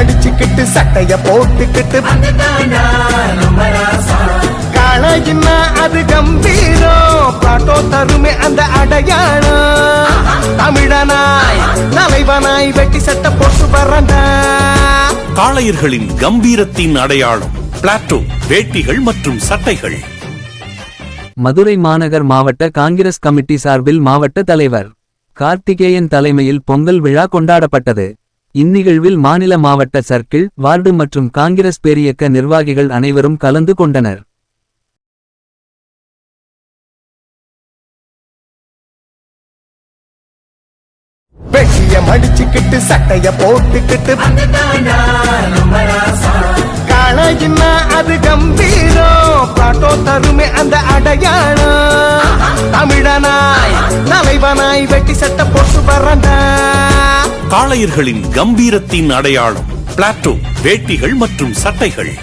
மடிச்சுக்கிட்டு சட்டைய போட்டுக்கிட்டு காளையின்னா அது கம்பீரம் பாட்டோ தருமே அந்த அடையாளம் தமிழனாய் தலைவனாய் வெட்டி சட்டை போட்டு வர்றண்டா காளையர்களின் கம்பீரத்தின் அடையாளம் பிளாட்டோ வேட்டிகள் மற்றும் சட்டைகள். மதுரை மாநகர் மாவட்ட காங்கிரஸ் கமிட்டி சார்பில் மாவட்ட தலைவர் கார்த்திகேயன் தலைமையில் பொங்கல் விழா கொண்டாடப்பட்டது. இந்நிகழ்வில் மாநில மாவட்ட சர்க்கிள் வார்டு மற்றும் காங்கிரஸ் பேரியக்க நிர்வாகிகள் அனைவரும் கலந்து கொண்டனர். வெட்டிய மடிச்சுக்கிட்டு சட்டைய போட்டுக்கிட்டு காளையின்னா அது கம்பீரம் பாட்டோ தருமே அந்த அடையாளம் தமிழனாய் தலைவனாய் வெட்டி சட்டை போட்டு வர்றண்டா காளையர்களின் கம்பீரத்தின் அடையாளம் பிளாட்டோ வேட்டிகள் மற்றும் சட்டைகள்.